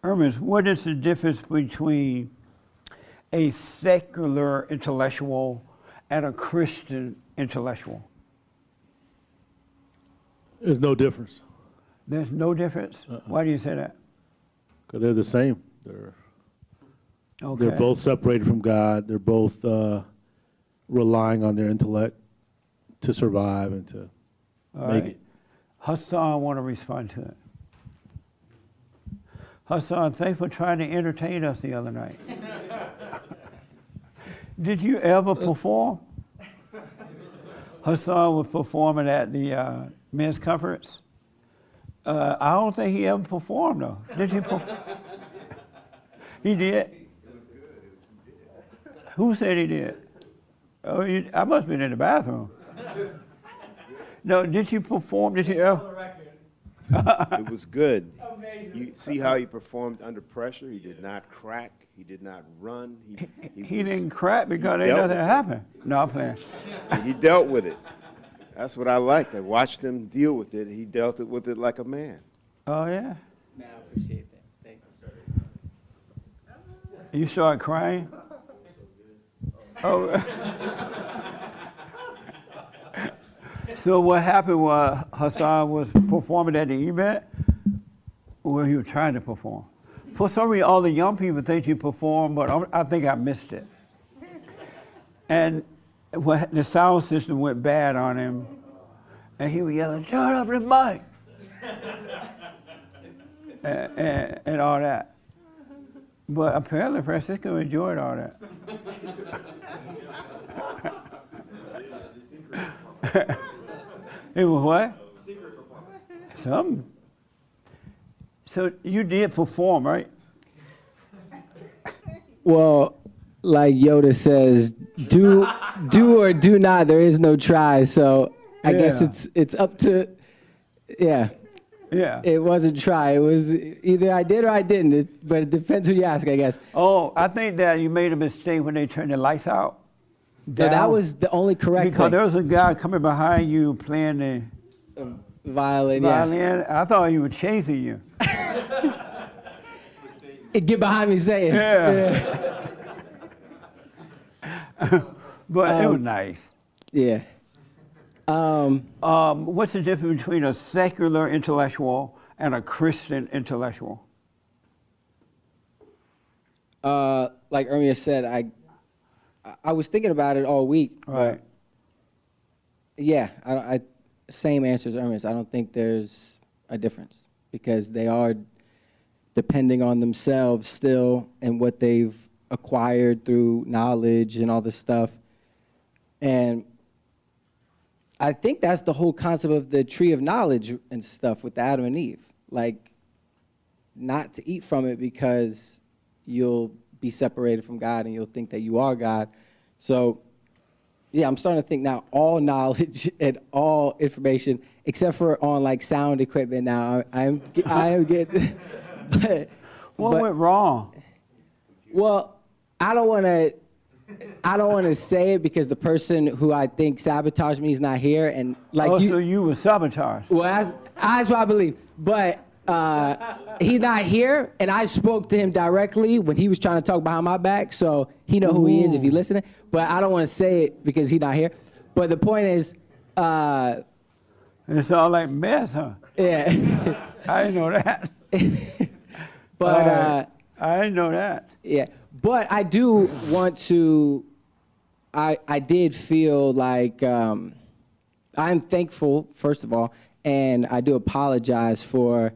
Ernest, what is the difference between a secular intellectual and a Christian intellectual? There's no difference. There's no difference? Why do you say that? Because they're the same. Okay. They're both separated from God. They're both relying on their intellect to survive and to All make right. it. Hassan want to respond to it. Hassan, thanks for trying to entertain us the other night. Did you ever perform? Hassan was performing at the men's conference. I don't think he ever performed though. Did you? He did. Who said he did? Oh, I must have been in the bathroom. No, did you perform? Did you ever? It was good. Amazing. You see how he performed under pressure? He did not crack. He did not run. He didn't crack because ain't nothing happened. No, I'm playing. He dealt with it. That's what I liked. I watched him deal with it. He dealt with it like a man. Oh, yeah? Man, I appreciate that. Thank you. You started crying? Oh. So what happened was Hassan was performing at the event where he was trying to perform. For some reason, all the young people think you perform, but I think I missed it. And when the sound system went bad on him, and he was yelling, "Turn up the mic!" and all that. But apparently Francisco enjoyed all that. It was what? Secret performance. Something. So you did perform, right? Well, like Yoda says, do or do not. There is no try. So I guess it's up to, yeah. Yeah. It wasn't try. It was either I did or I didn't. But it depends who you ask, I guess. Oh, I think that you made a mistake when they turned the lights out. No, that down. was the only correct Because thing. there was a guy coming behind you playing the Violin, violin. I thought he was chasing you. yeah. Get behind me saying. Yeah. But it was nice. Yeah. What's the difference between a secular intellectual and a Christian intellectual? Like Ermia said, I was thinking about it all week. Right. Yeah, I same answer as Ermias. I don't think there's a difference because they are depending on themselves still and what they've acquired through knowledge and all this stuff. And I think that's the whole concept of the tree of knowledge and stuff with Adam and Eve. Like, not to eat from it because you'll be separated from God and you'll think that you are God. So, yeah, I'm starting to think now all knowledge and all information, except for on like sound equipment now, I am getting. What went wrong? Well, I don't want to say it because the person who I think sabotaged me is not here, and like so you were sabotaged. Well, that's what I believe. But he's not here, and I spoke to him directly when he was trying to talk behind my back, so he know who he is if he's listening. But I don't want to say it because he's not here. But the point is, It's all like mess, huh? yeah. I didn't know that. But I didn't know that. yeah. But I do want to. I did feel like I'm thankful, first of all, and I do apologize for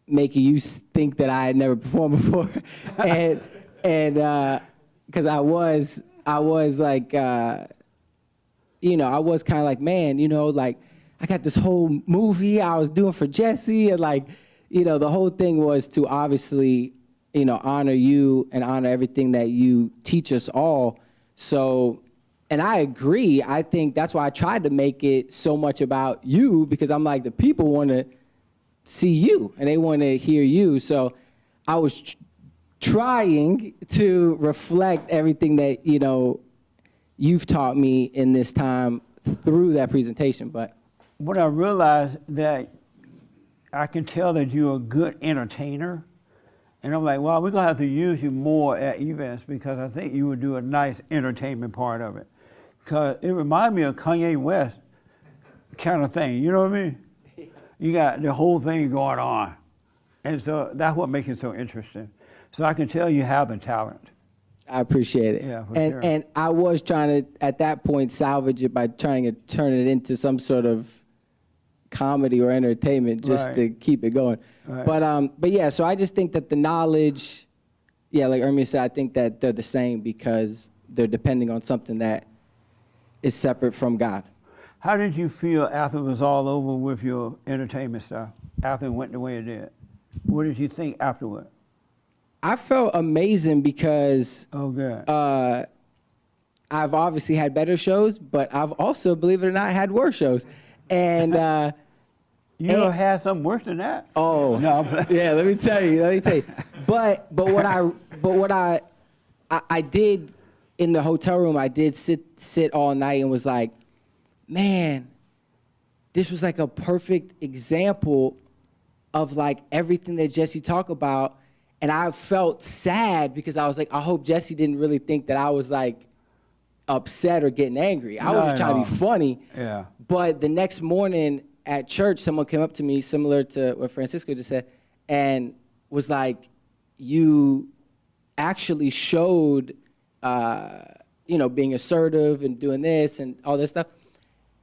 making you think that I had never performed before, and because I was like, you know, I was kind of like, man, you know, like I got this whole movie I was doing for Jesse, and like, you know, the whole thing was to obviously, you know, honor you and honor everything that you teach us all. So, and I agree. I think that's why I tried to make it so much about you, because I'm like, the people want to see you and they want to hear you. So I was trying to reflect everything that, you know, you've taught me in this time through that presentation. But What I realized that I can tell that you're a good entertainer. And I'm like, well, we're going to have to use you more at events because I think you would do a nice entertainment part of it. Because it reminds me of Kanye West kind of thing, you know what I mean? You got the whole thing going on. And so that's what makes it so interesting. So I can tell you have the talent. I appreciate it. Yeah, for and sure. and I was trying to at that point salvage it by trying to turn it into some sort of comedy or entertainment just Right. to keep it going. Right. But yeah, so I just think that the knowledge, yeah, like Ermi said, I think that they're the same because they're depending on something that is separate from God. How did you feel after it was all over with your entertainment stuff? After it went the way it did? What did you think afterward? I felt amazing because Oh, good. I've obviously had better shows, but I've also, believe it or not, had worse shows. And You ever had something worse than that? oh No, I'm playing. yeah, let me tell you. But what I did in the hotel room, I did sit all night and was like, man, this was like a perfect example of like everything that Jesse talked about. And I felt sad because I was like, I hope Jesse didn't really think that I was like upset or getting angry. I was Not just at trying to be all. funny. Yeah. But the next morning at church, someone came up to me, similar to what Francisco just said, and was like, you actually showed, being assertive and doing this and all this stuff.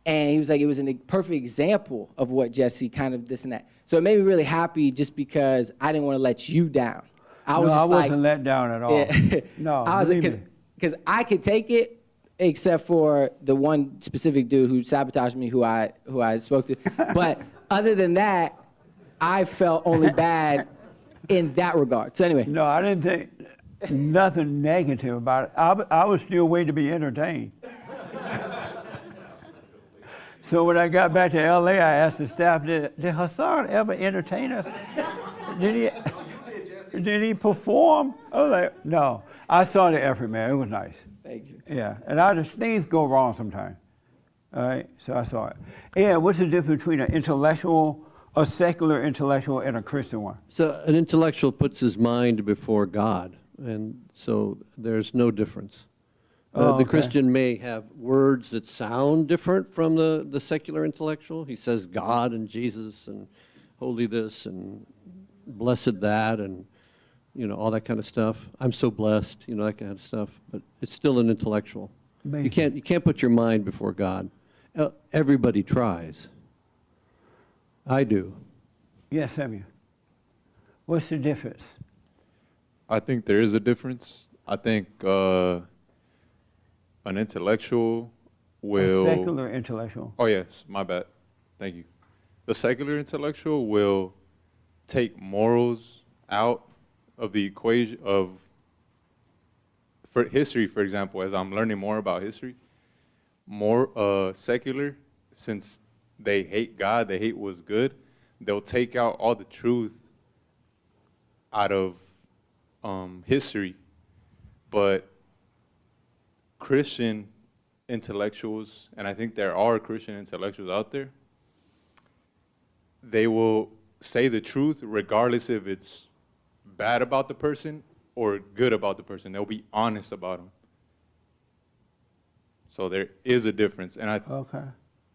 And he was like, it was a perfect example of what Jesse kind of this and that. So it made me really happy just because I didn't want to let you down. I was No, I just like, wasn't let down at all. yeah. No, I was like, believe me. because I could take it, except for the one specific dude who sabotaged me, who I spoke to. But other than that, I felt only bad in that regard. So anyway, No, I didn't think nothing negative about it. I was still waiting to be entertained. So when I got back to LA, I asked the staff, did Hassan ever entertain us? Did he perform? I was like, no. I saw the effort, man. It was nice. thank you. Yeah, and things go wrong sometimes. All right, so I saw it. Yeah, what's the difference between an intellectual, a secular intellectual, and a Christian one? So an intellectual puts his mind before God, and so there's no difference. Oh, The okay. Christian may have words that sound different from the secular intellectual. He says God and Jesus and holy this and blessed that and, all that kind of stuff. I'm so blessed, that kind of stuff. But it's still an intellectual. Amazing. You can't put your mind before God. Everybody tries. I do. Yes, Samuel. What's the difference? I think there is a difference. I think an intellectual will. A secular intellectual. Oh yes, my bad. Thank you. The secular intellectual will take morals out of the equation of. For history, for example, as I'm learning more about history, more secular, since they hate God, they hate what's good, they'll take out all the truth out of history. But Christian intellectuals, and I think there are Christian intellectuals out there, they will say the truth regardless if it's bad about the person or good about the person. They'll be honest about them. So there is a difference. Okay.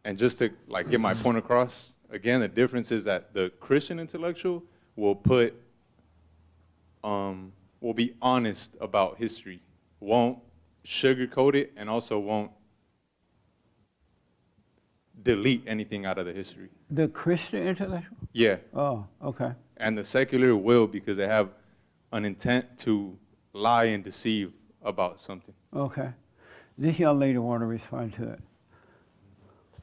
And just to get my point across, again, the difference is that the Christian intellectual will will be honest about history, won't sugarcoat it, and also won't delete anything out of the history. The Christian intellectual? Yeah, Oh, okay. and the secular will because they have an intent to lie and deceive about something. Okay. This young lady want to respond to it.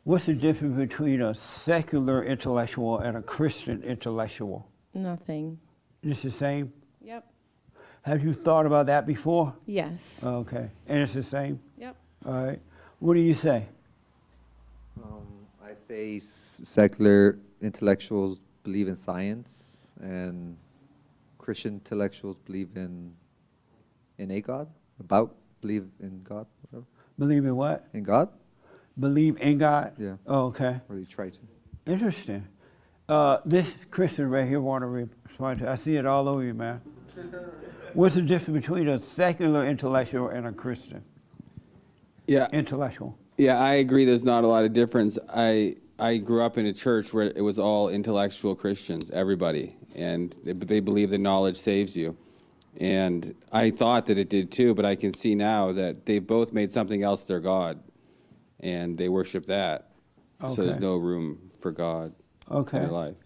What's the difference between a secular intellectual and a Christian intellectual? Nothing. It's the same? Yep. Have you thought about that before? Yes. Okay. And it's the same? Yep. All right. What do you say? I say secular intellectuals believe in science, and Christian intellectuals believe in a God, believe in God, whatever. Believe in what? In God? Believe in God? Yeah. Oh, okay. Or they try to. Interesting. This Christian right here want to respond to. I see it all over you, man. What's the difference between a secular intellectual and a Christian Yeah, intellectual? yeah, I agree. There's not a lot of difference. I grew up in a church where it was all intellectual Christians, everybody, and they believe that knowledge saves you. And I thought that it did too, but I can see now that they both made something else their God, and they worship that. So there's Okay. no room for God in Okay. their life.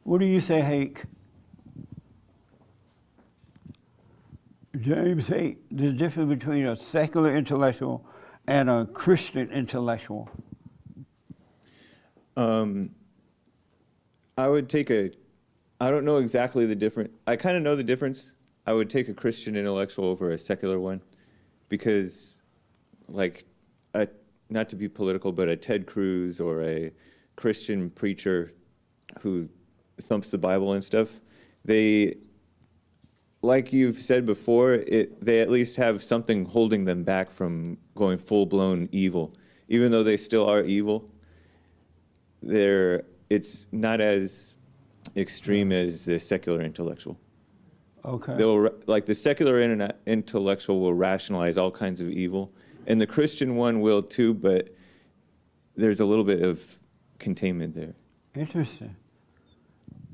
What do you say, Hake? James Hake, the difference between a secular intellectual and a Christian intellectual. I would take I don't know exactly the difference. I kind of know the difference. I would take a Christian intellectual over a secular one because, like, not to be political, but a Ted Cruz or a Christian preacher who thumps the Bible and stuff, they, like you've said before, they at least have something holding them back from going full-blown evil. Even though they still are evil, it's not as extreme as the secular intellectual. Okay. Like the secular intellectual will rationalize all kinds of evil, and the Christian one will too, but there's a little bit of containment there. Interesting.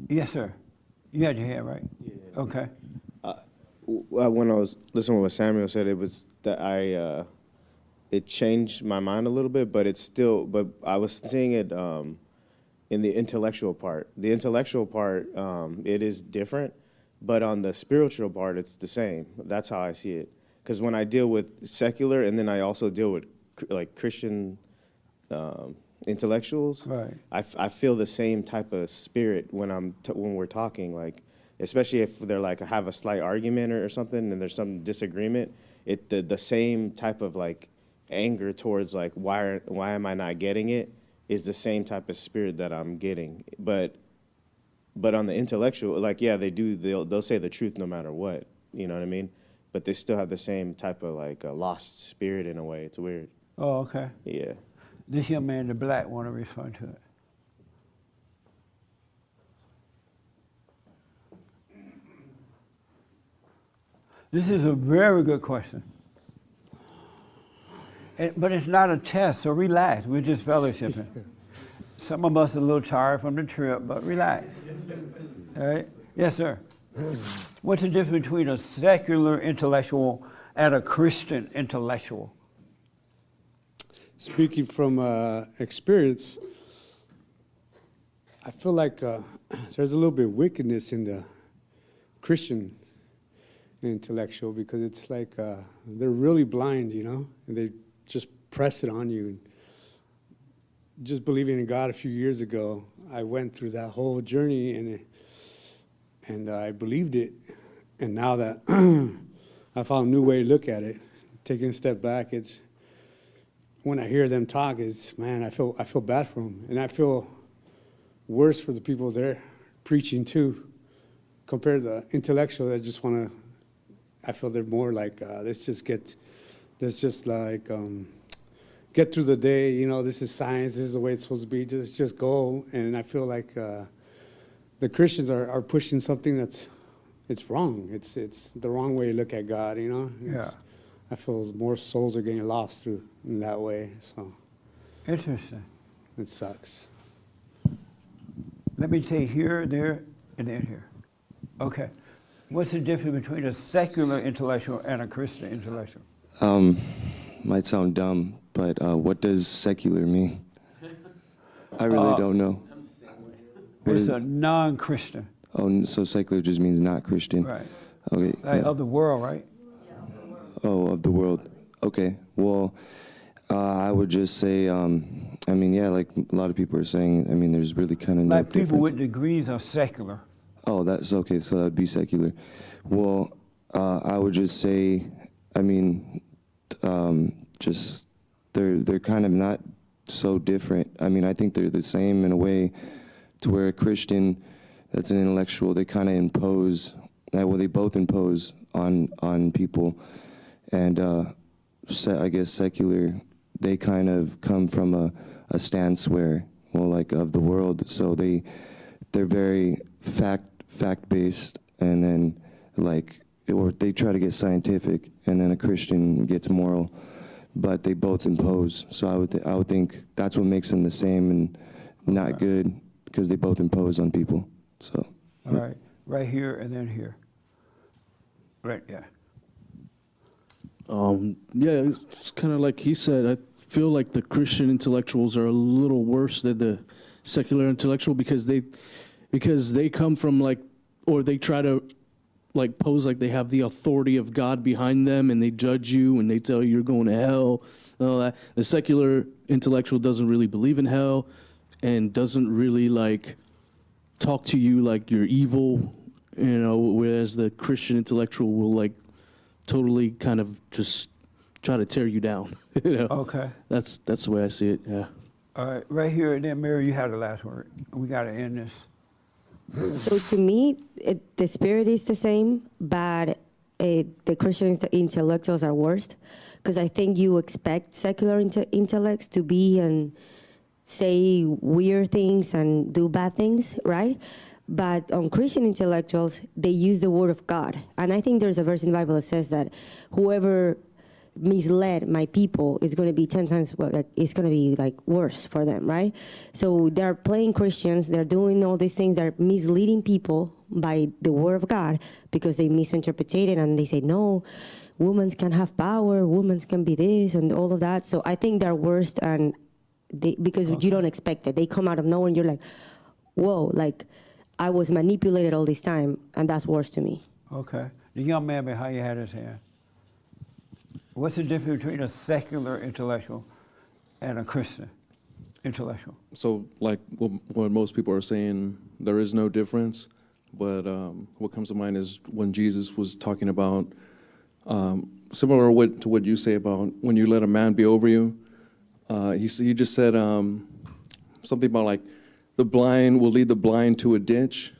Yes, sir. You had your hand right. Yeah. Okay. When I was listening to what Samuel said, it was that it changed my mind a little bit, but I was seeing it in the intellectual part. The intellectual part, it is different, but on the spiritual part, it's the same. That's how I see it. Because when I deal with secular, and then I also deal with like Christian intellectuals, Right. I feel the same type of spirit when we're talking, like, especially if they're like have a slight argument or something, and there's some disagreement. The same type of like anger towards like why am I not getting it is the same type of spirit that I'm getting. But on the intellectual, like, yeah, they'll say the truth no matter what, you know what I mean? But they still have the same type of like a lost spirit in a way. It's weird. Oh, okay. Yeah. This young man in the black want to respond to it. This is a very good question. But it's not a test, so relax. We're just fellowshipping. Some of us are a little tired from the trip, but relax. All right? Yes, sir. What's the difference between a secular intellectual and a Christian intellectual? Speaking from experience, I feel like there's a little bit of wickedness in the Christian intellectual, because it's like they're really blind, you know, and they just press it on you. Just believing in God a few years ago, I went through that whole journey, and I believed it. And now that I found a new way to look at it, taking a step back, it's when I hear them talk, it's, man, I feel bad for them, and I feel worse for the people they're preaching to, compared to the intellectual that just want to. I feel they're more like let's just get through the day. You know, this is science. This is the way it's supposed to be. Just go. And I feel like the Christians are pushing something it's wrong. It's the wrong way to look at God. You know. Yeah. I feel more souls are getting lost through in that way. So Interesting. it sucks. Let me take here, there, and then here. Okay. What's the difference between a secular intellectual and a Christian intellectual? Might sound dumb, but what does secular mean? I really don't know. What It's is- a non-Christian. Oh, so secular just means not Christian. Right. Okay. Like yeah. of the world, right? Oh, of the world. Okay. Well, I would just say, I mean, yeah, like a lot of people are saying, I mean, there's really kind of no Like people difference. with degrees are secular. Oh, that's okay. So that would be secular. Well, I would just say, I mean, just they're kind of not so different. I mean, I think they're the same in a way, to where a Christian that's an intellectual, they kind of impose. Well, they both impose on people, and I guess secular, they kind of come from a stance where, well, like of the world, so they they're very fact based, and then like, or they try to get scientific, and then a Christian gets moral, but they both impose. So I would think that's what makes them the same and not good, because they both impose on people. So. All right, right here and then here. Right, yeah. Yeah, it's kind of like he said. I feel like the Christian intellectuals are a little worse than the secular intellectual because they come from like, or they try to like pose like they have the authority of God behind them, and they judge you and they tell you you're going to hell and all that. The secular intellectual doesn't really believe in hell and doesn't really like talk to you like you're evil, you know, whereas the Christian intellectual will like totally kind of just try to tear you down. You know? Okay. That's the way I see it. Yeah. All right, right here and then Mary, you had the last word. We got to end this. So to me, the spirit is the same, but the Christian intellectuals are worst, because I think you expect secular intellects to be and say weird things and do bad things, right? But on Christian intellectuals, they use the word of God. And I think there's a verse in the Bible that says that whoever misled my people is going to be 10 times, well, like, it's going to be like worse for them, right? So they're playing Christians, they're doing all these things, they're misleading people by the word of God because they misinterpret it and they say, no, women can have power, women can be this and all of that. So I think they're worst, and because you don't expect it. They come out of nowhere and you're like, whoa, like I was manipulated all this time, and that's worse to me. Okay. The young man behind you had his hand. What's the difference between a secular intellectual and a Christian intellectual? So, like what most people are saying, there is no difference. But what comes to mind is when Jesus was talking about, similar to what you say about when you let a man be over you. He just said something about like the blind will lead the blind to a ditch.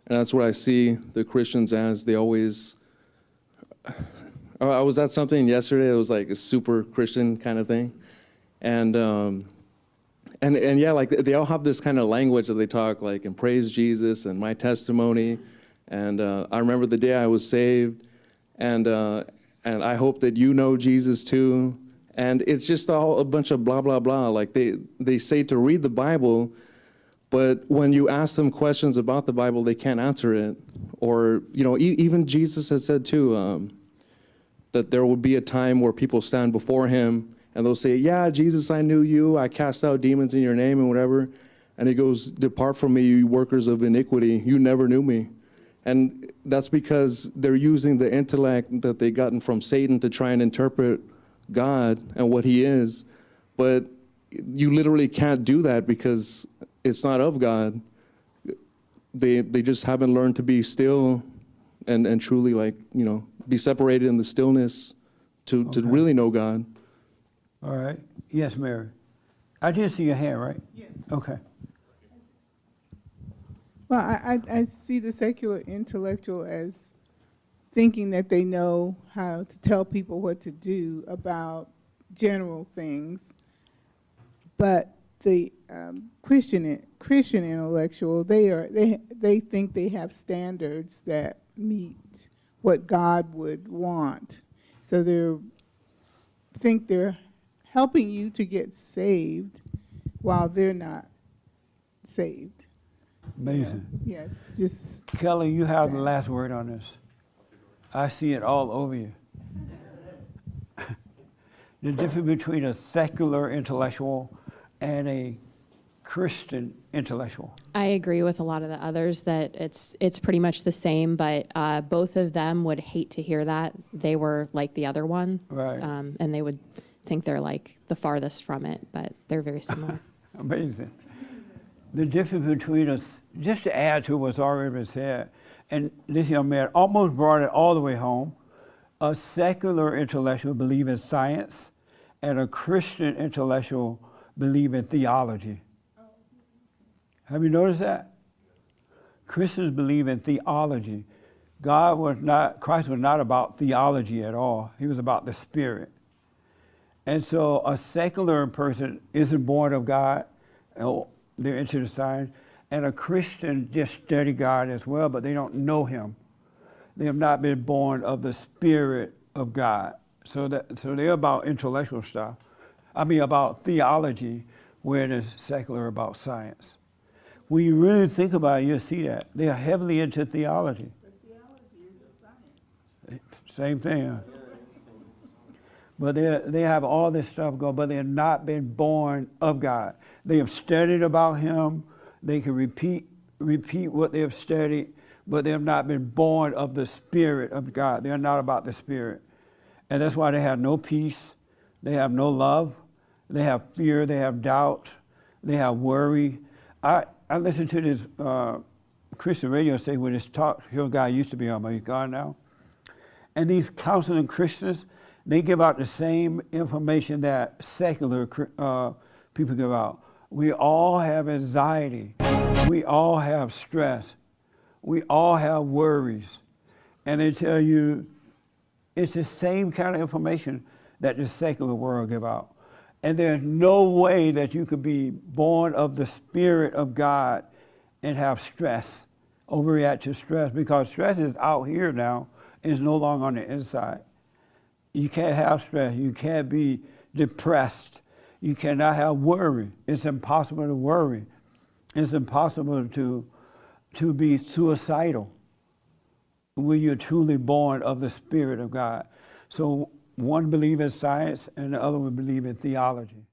And that's what I see the Christians as. They always, I was at something yesterday. It was like a super Christian kind of thing. And yeah, like they all have this kind of language that they talk like and praise Jesus and my testimony. And I remember the day I was saved, and I hope that you know Jesus too. And it's just all a bunch of blah, blah, blah. Like they say to read the Bible, but when you ask them questions about the Bible, they can't answer it. Or, you know, even Jesus had said too, that there would be a time where people stand before him and they'll say, yeah, Jesus, I knew you. I cast out demons in your name and whatever. And he goes, depart from me, you workers of iniquity. You never knew me. And that's because they're using the intellect that they gotten from Satan to try and interpret God and what he is. But you literally can't do that because it's not of God. They just haven't learned to be still and truly, like, you know, be separated in the stillness to really know God. All right. Yes, Mary. I did see your hand, right? Yes. Okay. Well, I see the secular intellectual as thinking that they know how to tell people what to do about general things, but the Christian intellectual, they think they have standards that meet what God would want, so they think they're helping you to get saved while they're not saved. Amazing. Yeah. Yes, just Kelly, you have the last word on this. I see it all over you. The difference between a secular intellectual and a Christian intellectual. I agree with a lot of the others that it's pretty much the same, but both of them would hate to hear that they were like the other one. Right. And they would think they're like the farthest from it, but they're very similar. Amazing. The difference between us, just to add to what's already been said, and this young man almost brought it all the way home. A secular intellectual believes in science, and a Christian intellectual believes in theology. Have you noticed that? Christians believe in theology. Christ was not about theology at all. He was about the Spirit. And so a secular person isn't born of God. They're into the science. And a Christian just study God as well, but they don't know him. They have not been born of the Spirit of God. So they're about intellectual stuff. I mean, about theology, where it is secular about science. When you really think about it, you'll see that. They are heavily into theology. But theology is a science. Same thing. Huh? But they have all this stuff going, but they have not been born of God. They have studied about him. They can repeat what they have studied, but they have not been born of the Spirit of God. They are not about the Spirit. And that's why they have no peace. They have no love. They have fear. They have doubt. They have worry. I listened to this Christian radio station where this talk show guy used to be on, but he's gone now. And these counseling Christians, they give out the same information that secular people give out. We all have anxiety. We all have stress. We all have worries. And they tell you it's the same kind of information that the secular world give out. And there's no way that you could be born of the Spirit of God and have stress, overreact to stress, because stress is out here now. It's no longer on the inside. You can't have stress. You can't be depressed. You cannot have worry. It's impossible to worry. It's impossible to be suicidal when you're truly born of the Spirit of God. So one believes in science and the other one believes in theology.